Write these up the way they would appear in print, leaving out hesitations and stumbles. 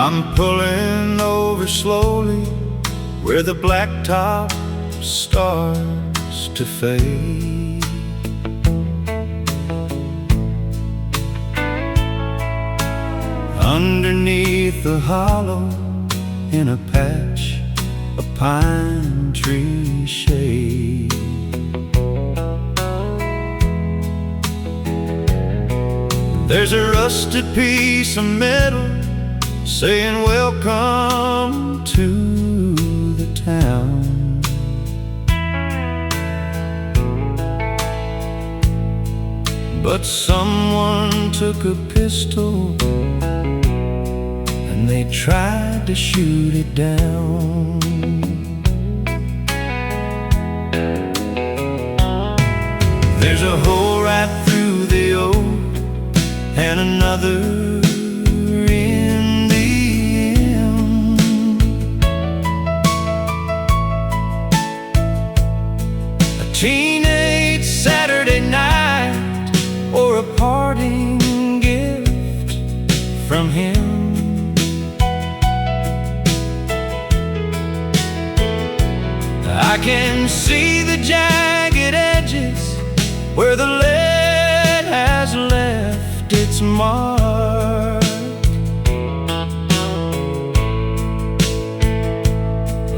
I'm pulling over slowly where the blacktop starts to fade. Underneath the hollow in a patch of pine tree shade, there's a rusted piece of metal saying welcome to the town. But someone took a pistol and they tried to shoot it down. There's a hole right through the oak and another teenage Saturday night, or a parting gift from him. I can see the jagged edges where the lead has left its mark,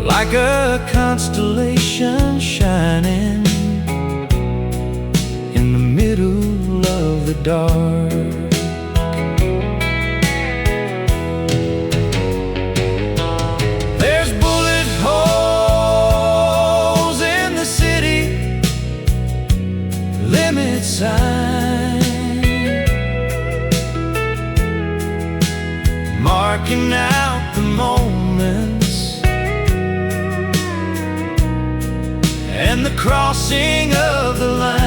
like a constellation shining in the middle of the dark. There's bullet holes in the city limit sign, marking out the moments and the crossing of the line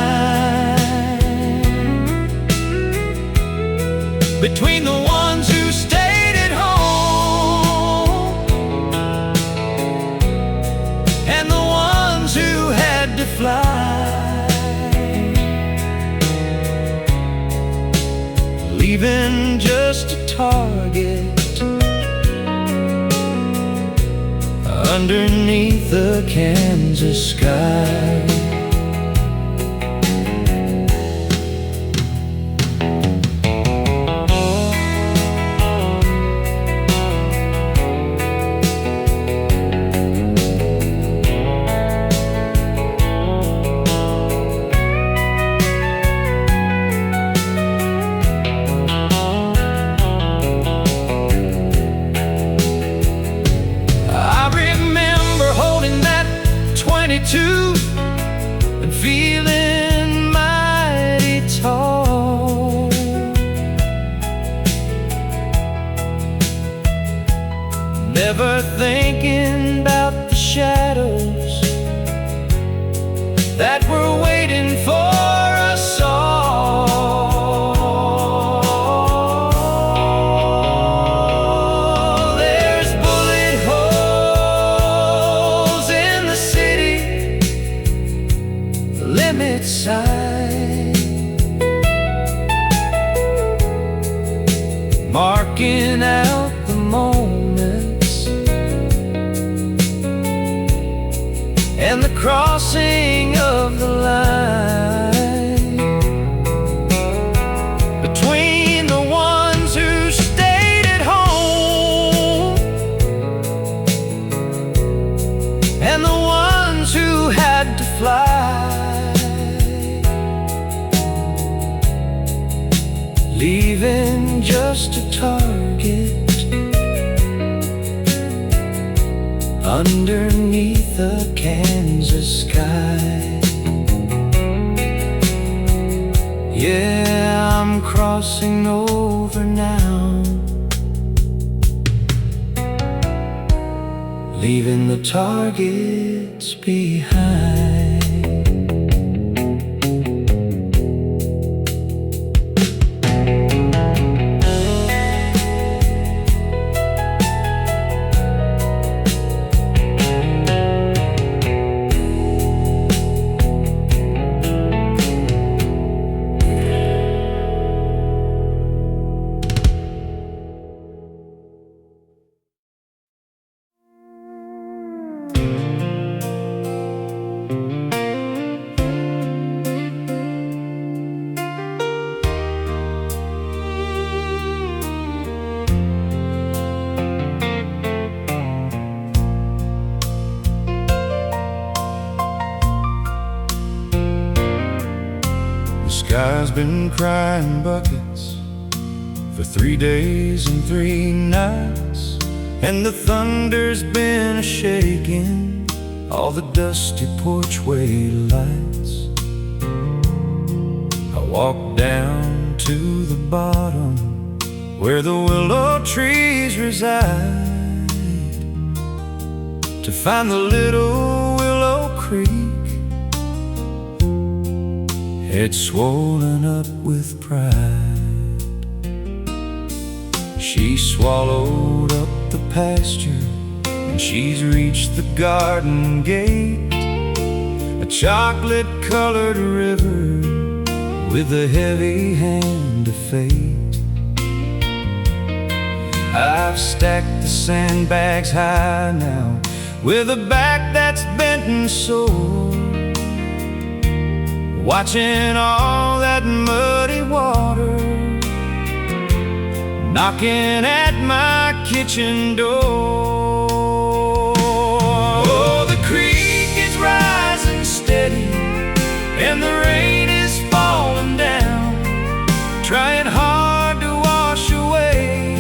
between the ones who stayed at home and the ones who had to fly, leaving just a target underneath the Kansas sky. And feeling mighty tall, never thinking about the shadows that were waiting for us all. There's bullet holes in the city limit sign, marking out the moments and the crossing of the line between the ones who stayed at home and the ones who had to fly, leaving just a target underneath the Kansas sky. Yeah, I'm crossing over now, leaving the targets behind. The sky's been crying buckets for 3 days and 3 nights, and the thunder's been a-shaking all the dusty porchway lights. I walk down to the bottom where the willow trees reside, to find the little willow creek. It's swollen up with pride. She swallowed up the pasture, and she's reached the garden gate, a chocolate-colored river with the heavy hand of fate. I've stacked the sandbags high now, with a back that's bent and sore, watching all that muddy water knocking at my kitchen door. Oh, the creek is rising steady, and the rain is falling down, trying hard to wash away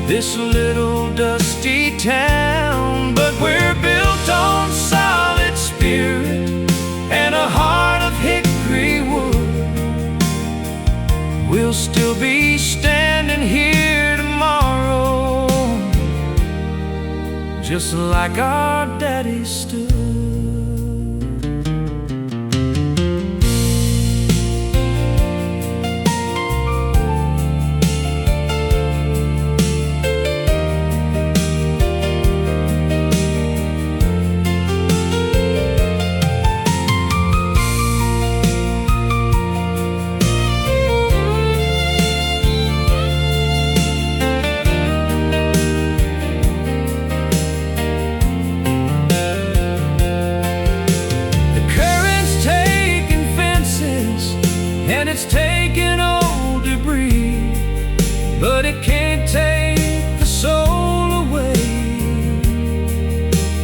this little dusty town. But we're built on solid spirit and a heart of hickory wood. We'll still be standing here tomorrow, just like our daddy stood. And it's taking old debris, but it can't take the soul away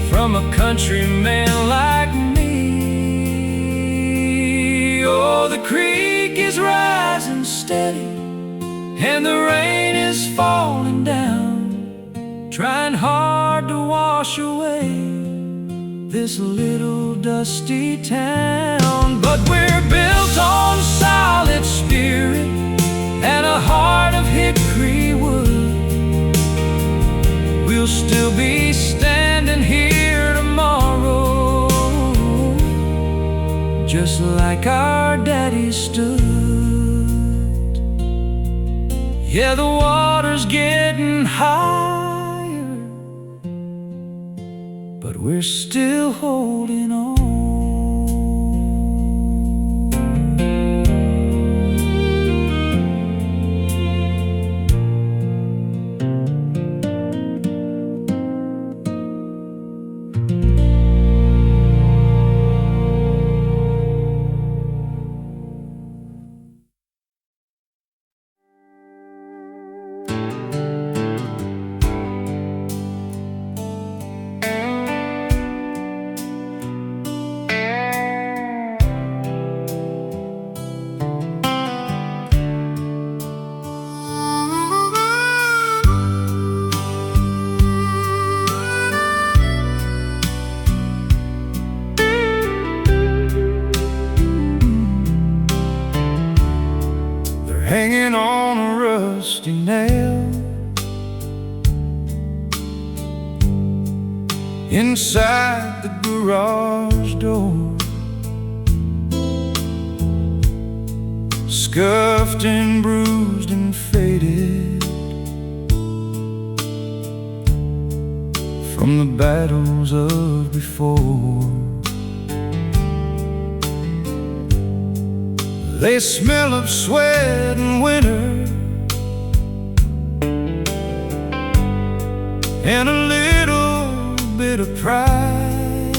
from a countryman like me. Oh, the creek is rising steady, and the rain is falling down, trying hard to wash away this little dusty town. But we're built on solid spirit and a heart of hickory wood. We'll still be standing here tomorrow, just like our daddy stood. Yeah, the water's getting higher, but we're still holding on. Hanging on a rusty nail inside the garage door, scuffed and bruised and faded from the battles of before. They smell of sweat and winter, and a little bit of pride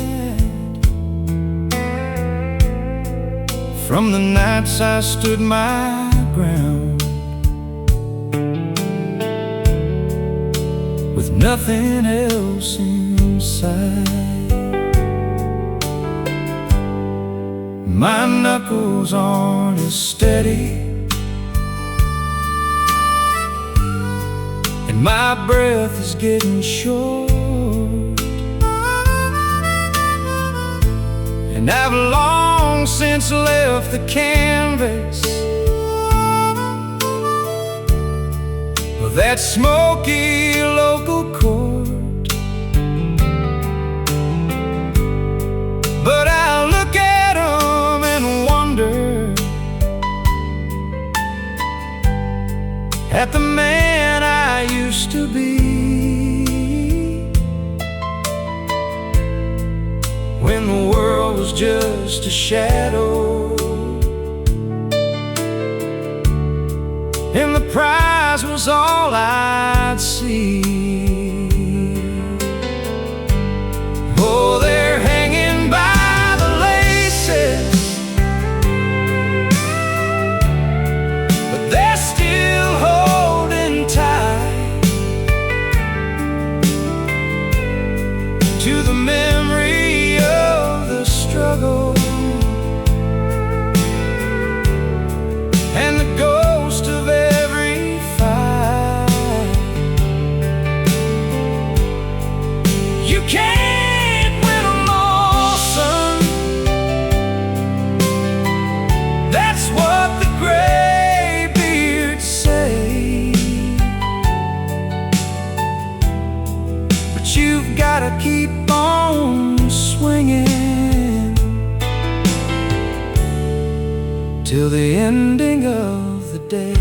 from the nights I stood my ground with nothing else inside. My knuckles aren't is steady, and my breath is getting short, and I've long since left the canvas of that smoky local court. But I look at them and wonder at the man I used to be, when the world was just a shadow and the prize was all I'd see. Oh, they're hanging by the laces, but they're still holding tight to the memory of the struggle and the ghost of every fight. You can't win them all, son. That's what the graybeards say. But you've gotta keep on swinging till the ending of the day.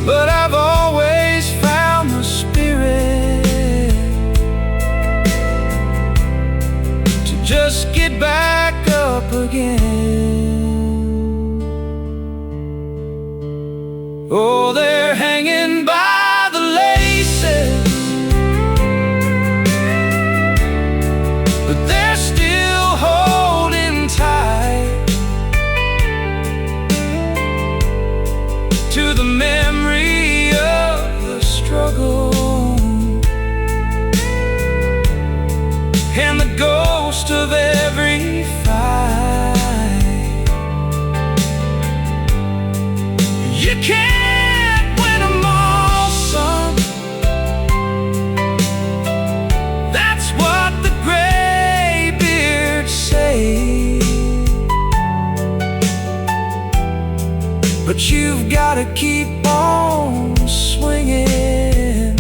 But I've always found the spirit to just get back up again. Oh, they're hanging by the laces, but they're still holding tight to the memory of the struggle and the ghost of every fight. You can't win them all, son. That's what the graybeards say. But you've gotta keep on swinging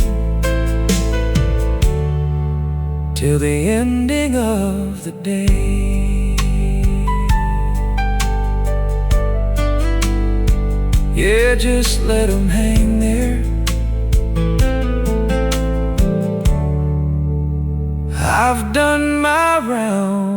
till the ending of the day. Yeah, just let them hang there. I've done my rounds.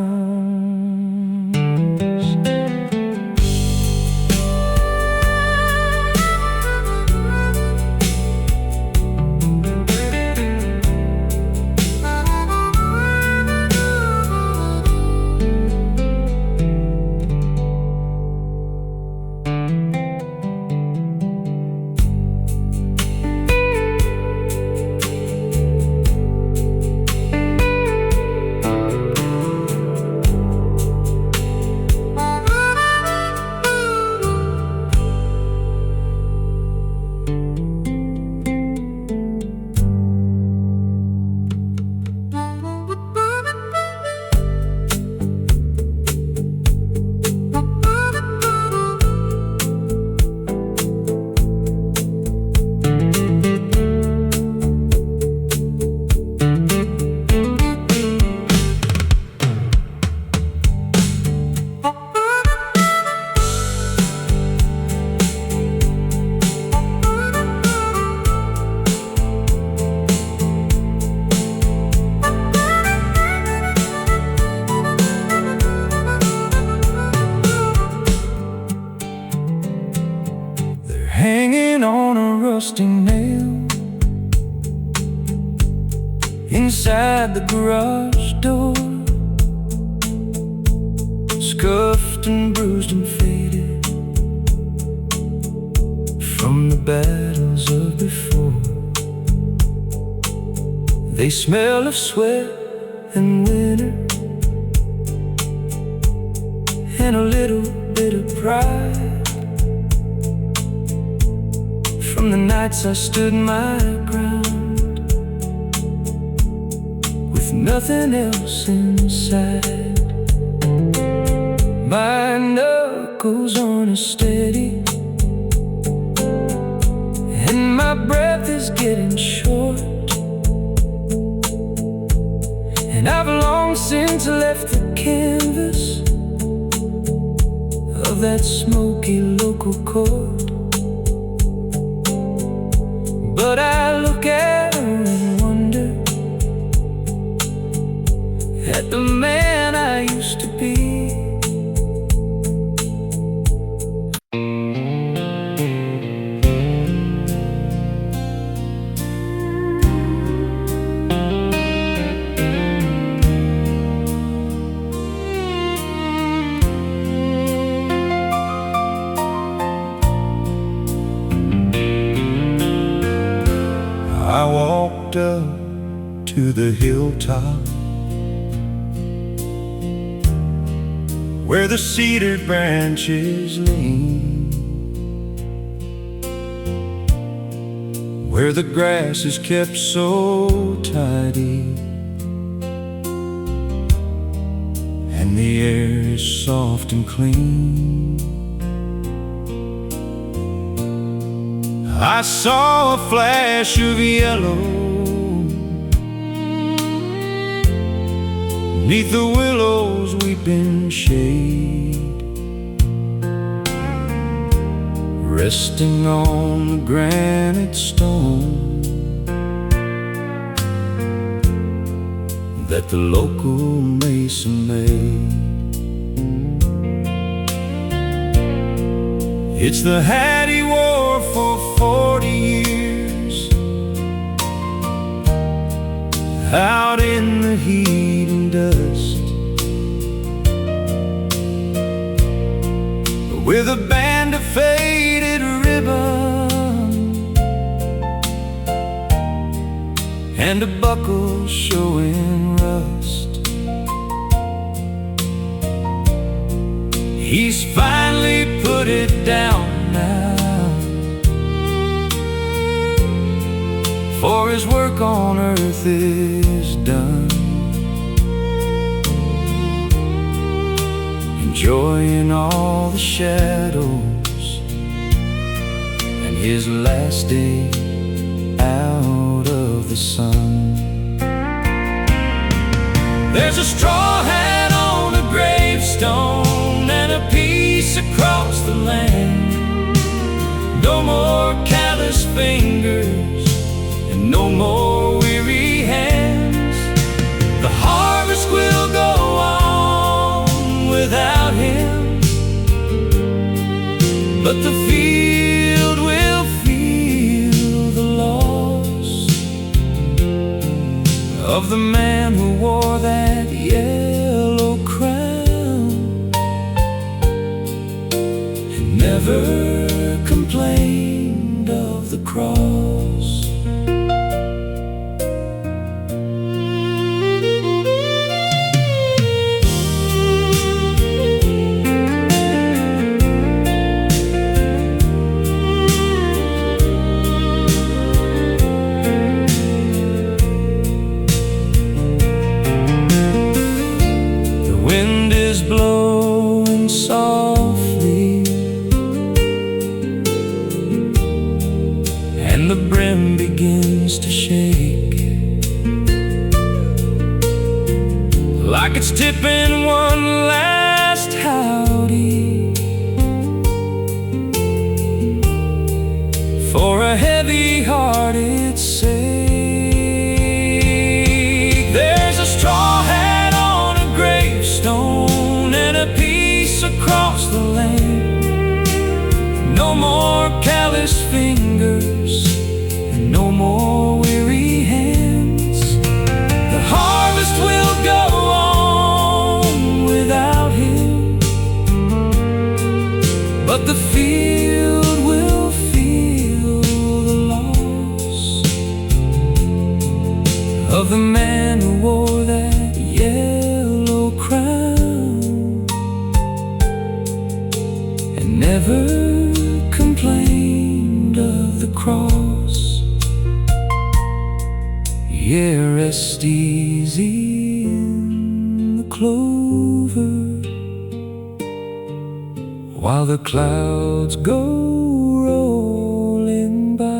rusty nail inside the garage door, scuffed and bruised and faded from the battles of before. They smell of sweat and winter and a little bit of pride from the nights I stood my ground with nothing else inside. My knuckles aren't steady and my breath is getting short, and I've long since left the canvas of that smoky local court. But I look at her and wonder at the man I used to be. I walked up to the hilltop where the cedar branches lean, where the grass is kept so tidy and the air is soft and clean. I saw a flash of yellow 'neath the willows' weeping shade, resting on the granite stone that the local mason made. It's the hat he wore for 40 years out in the heat and dust, with a band of faded ribbon and a buckle showing rust. He's finally put it down now, for his work on earth is done, enjoying all the shadows and his last day out of the sun. There's a straw hat on a gravestone and a piece across the land. No more callous fingers and no more weary hands. The harvest will go on without him, but the field will feel the loss of the man who wore that yellow crown and never complained of the cross. The wind is blowing softly and the brim begins to shake, like it's tipping one last howdy for a heavy-hearted sake. There's a straw hat on a gravestone and a piece across the land. No more callous fingers but the field will feel the loss of the man who wore that yellow crown and never complained of the cross. Yeah, rest easy in the clover while the clouds go rolling by.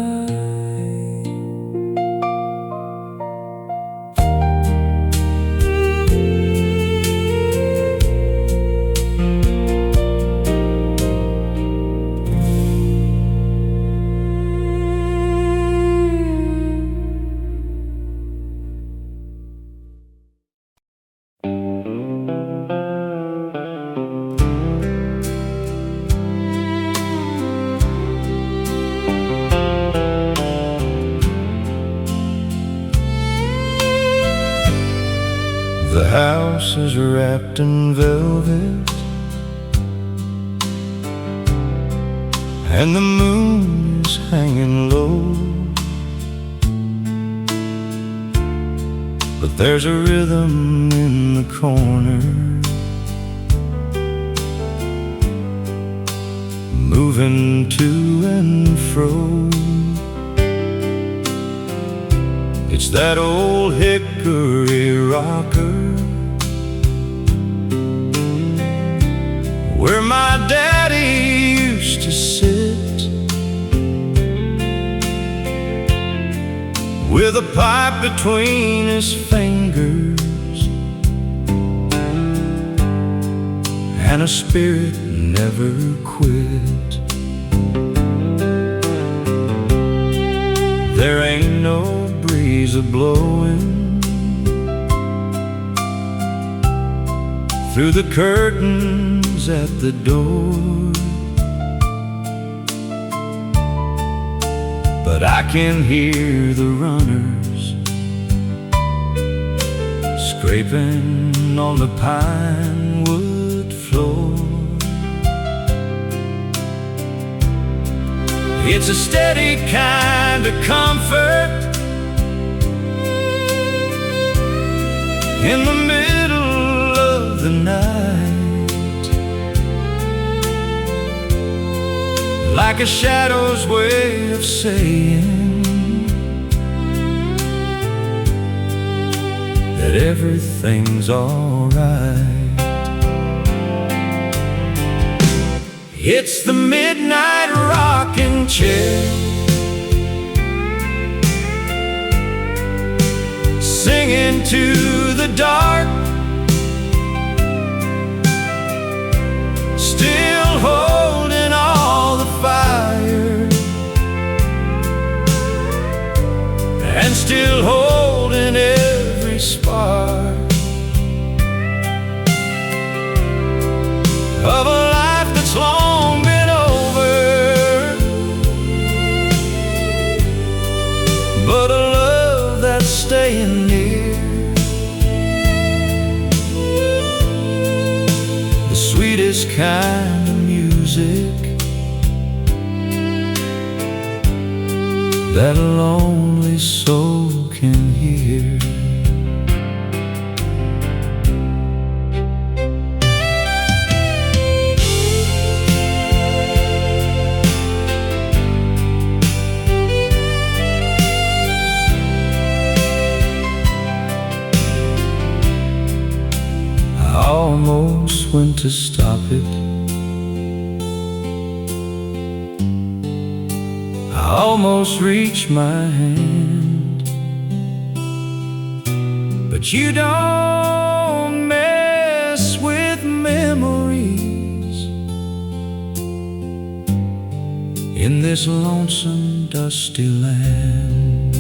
The house is wrapped in velvet, and the moon is hanging low, but there's a rhythm in the corner, moving to and fro. It's that old hickory rocker where my daddy used to sit with a pipe between his fingers and a spirit never quit. There ain't no breeze a-blowing through the curtains at the door, but I can hear the runners scraping on the pine wood floor. It's a steady kind of comfort in the middle of the night, like a shadow's way of saying that everything's alright. It's the midnight rocking chair, singing to the dark, still holding all the fire, and still holding every spark of a life that's long been over, but a love that's staying near. The sweetest kind of music that a lonely soul can hear. I almost went to stop it, I almost reached my hand, but you don't mess with memories in this lonesome, dusty land.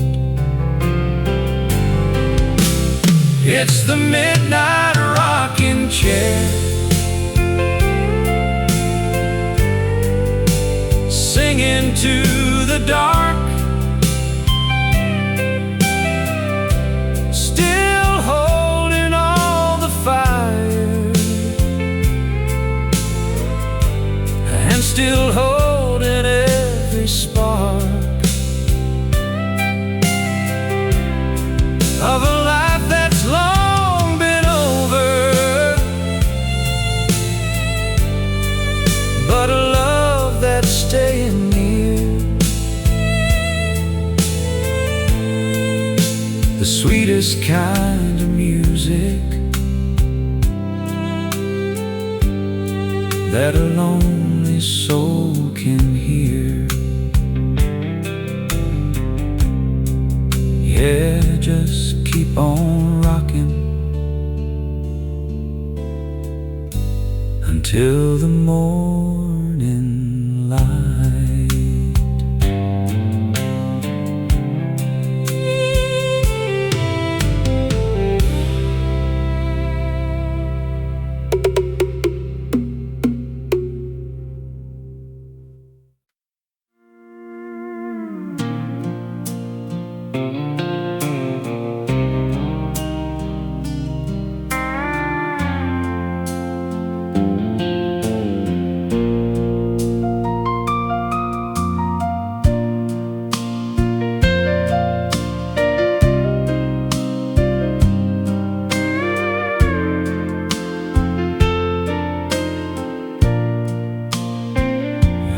It's the midnight rocking chair, singing to the dark, still holding all the fire, and still holding every spark of a life that's long been over, but a love that's staying near. The sweetest kind of music that a lonely soul can hear. Yeah, just keep on rocking until the morning light.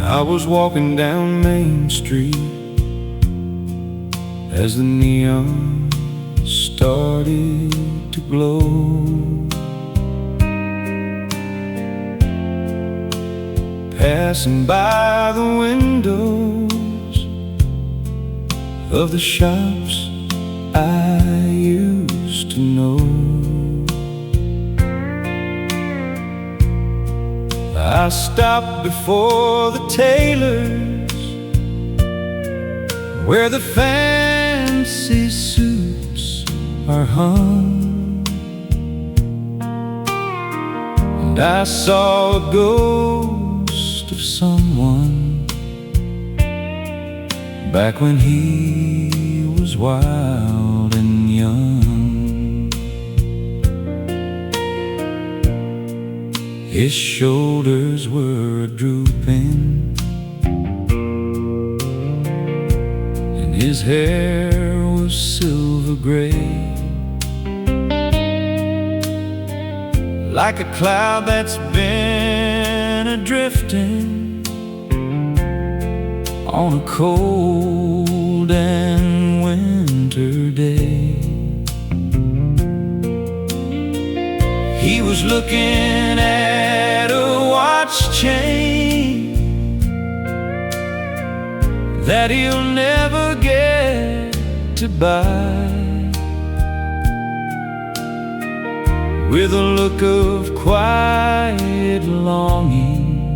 I was walking down Main Street as the neon started to glow. Passing by the windows of the shops I used to know, I stopped before the tailors where the fancy suits are hung, and I saw a ghost of someone back when he was wild and young. His shoulders were drooping, and his hair was silver gray, like a cloud that's been a-drifting on a cold and winter day. He was looking at a watch chain that he'll never get to buy, with a look of quiet longing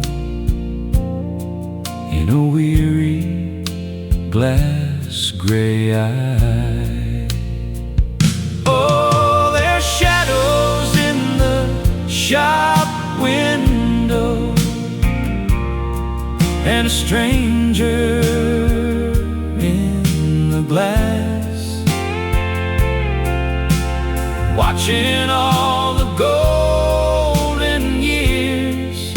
in a weary glass gray eye. Oh, there's shadows in the shop window, and a stranger in the glass, watching all the golden years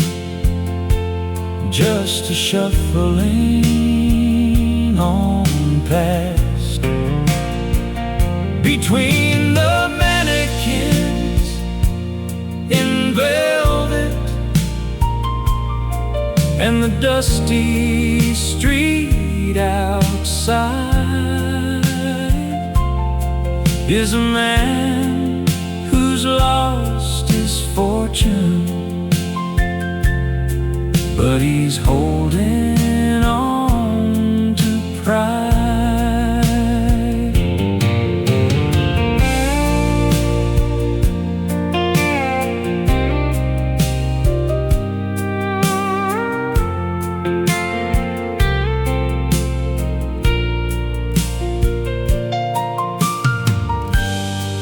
just a shuffling on past, between the mannequins in velvet and the dusty street outside is a man who's lost his fortune, but he's holding on to pride.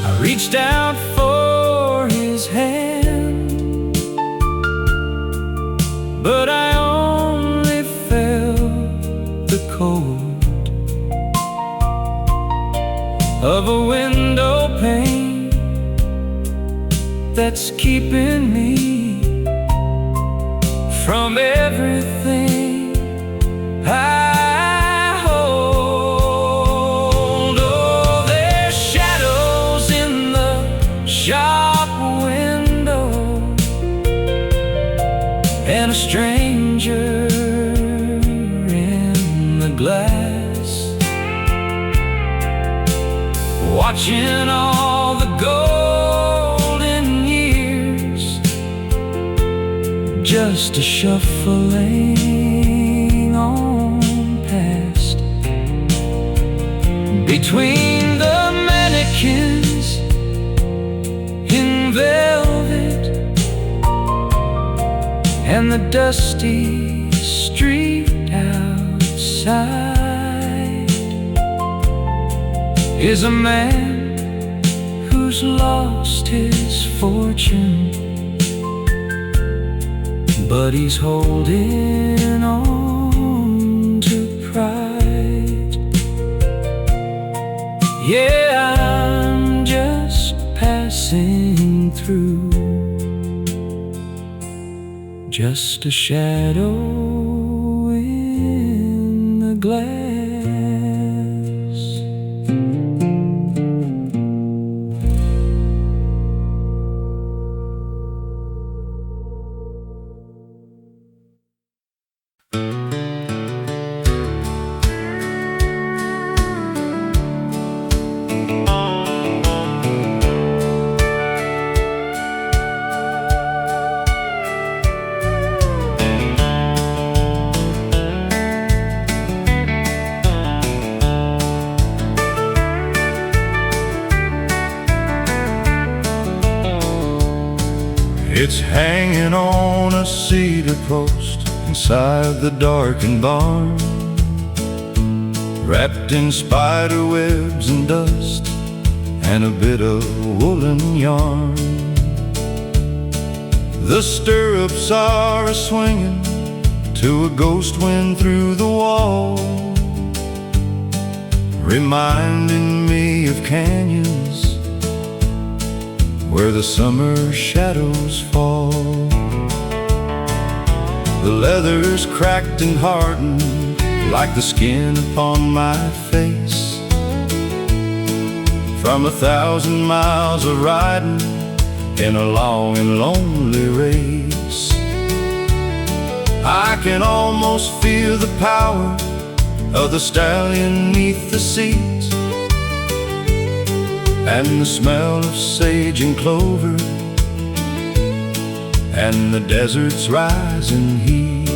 I reached out for his hand, but I only felt the cold of a window pane that's keeping me from everything I hold. Oh, there's shadows in the shop window, and a stranger in the glass, watching all the golden years just a shuffling on past. Between the mannequins in velvet and the dusty street outside is a man who's lost his fortune, but he's holding on to pride. Yeah, I'm just passing through, just a shadow in the glass. It's hanging on a cedar post inside the darkened barn, wrapped in spider webs and dust and a bit of woolen yarn. The stirrups are a-swinging to a ghost wind through the wall, reminding me of canyons where the summer shadows fall. The leather's cracked and hardened like the skin upon my face, from 1,000 miles of riding in a long and lonely race. I can almost feel the power of the stallion 'neath the seat, and the smell of sage and clover, and the desert's rising heat.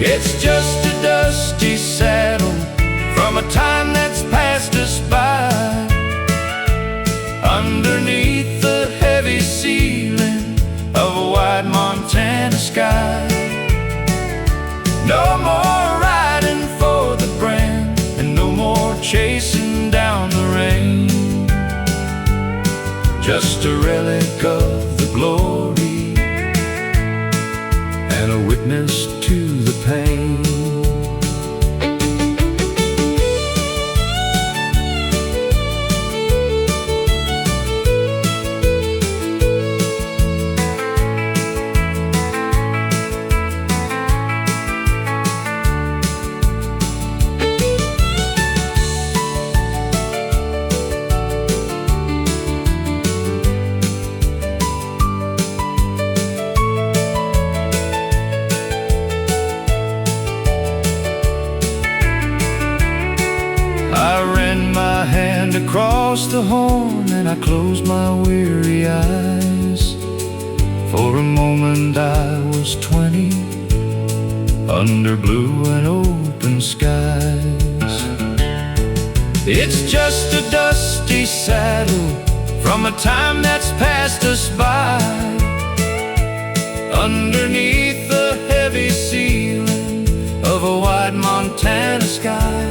It's just a dusty saddle from a time that's passed us by, underneath the heavy ceiling of a wide Montana sky. No more riding for the brand, and no more chasing down the rain. Just a relic of the glory and a witness to the pain. Across the horn, and I closed my weary eyes. For a moment I was 20, under blue and open skies. It's just a dusty saddle from a time that's passed us by, underneath the heavy ceiling of a wide Montana sky.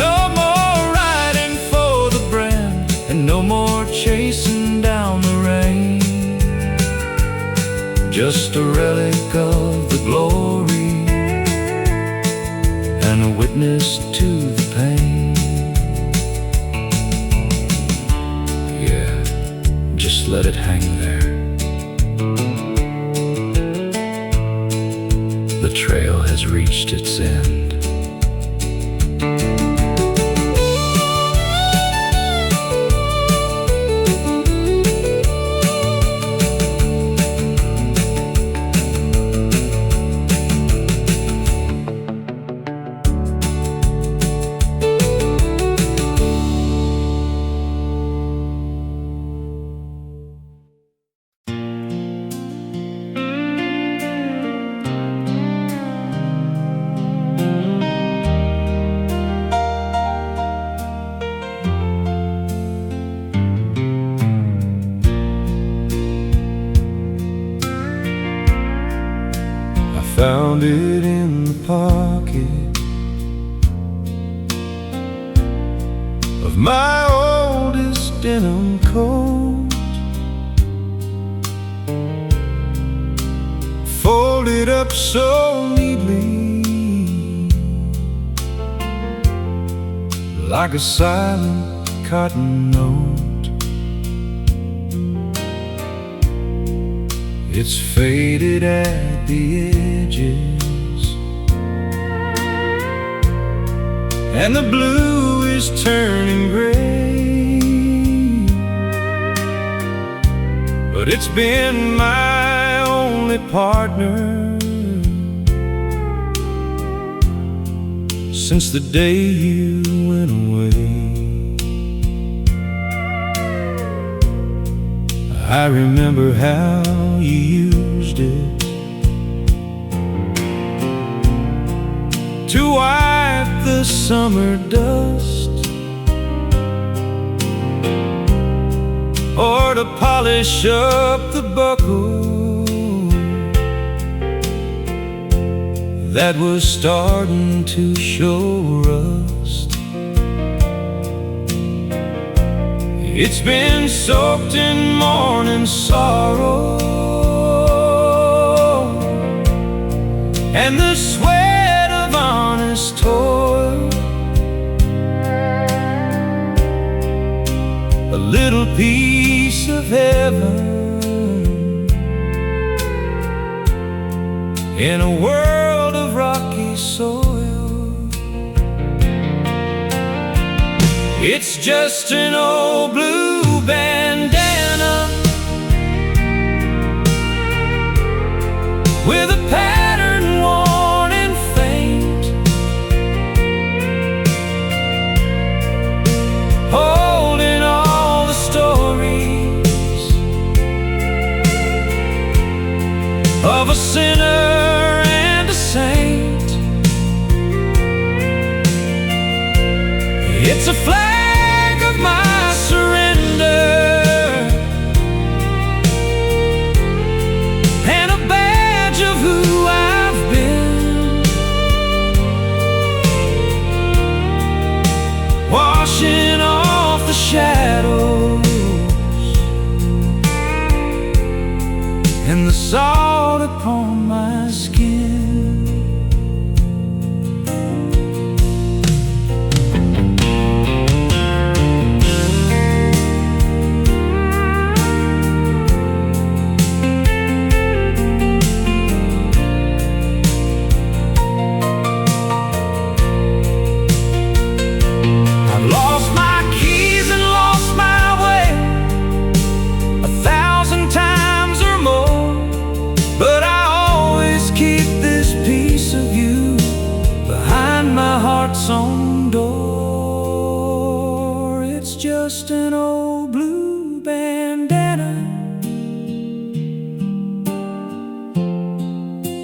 No more riding for the brand, and no more chasing down the rain. Just a relic of the glory and a witness to the pain. Yeah, just let it hang there. trail has reached its end. Found it in the pocket of my oldest denim coat, folded up so neatly, like a silent cotton note. It's faded at the edges, and the blue is turning gray, but it's been my only partner since the day you went away. I remember how you used it to wipe the summer dust, or to polish up the buckle that was starting to show rust. It's been soaked in morning sorrow and the sweat of honest toil. A little piece of heaven in a world of rocky soil. It's just an old blue bandana with a pattern worn and faint, holding all the stories of a sinner and a saint. It's a flag of my surrender and a badge of who I've been, washing off the shadows and the salt upon my skin. Own door. It's just an old blue bandana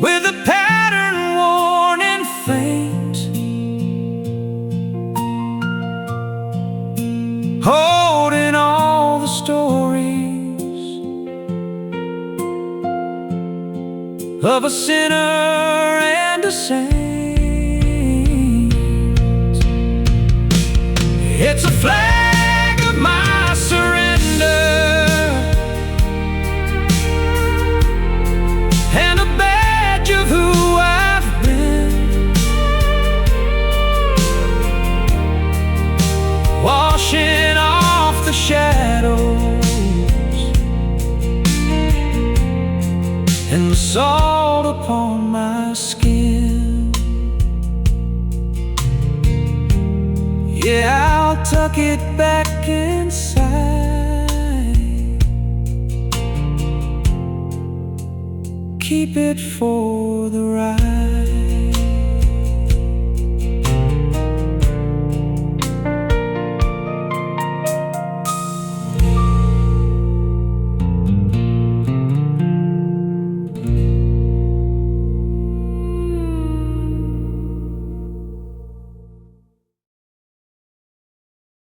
with a pattern worn and faint, holding all the stories of a sinner and a saint. It's a flag of my surrender and a badge of who I've been, washing off the shadows and the salt upon my skin. tuck it back inside. Keep it for the ride.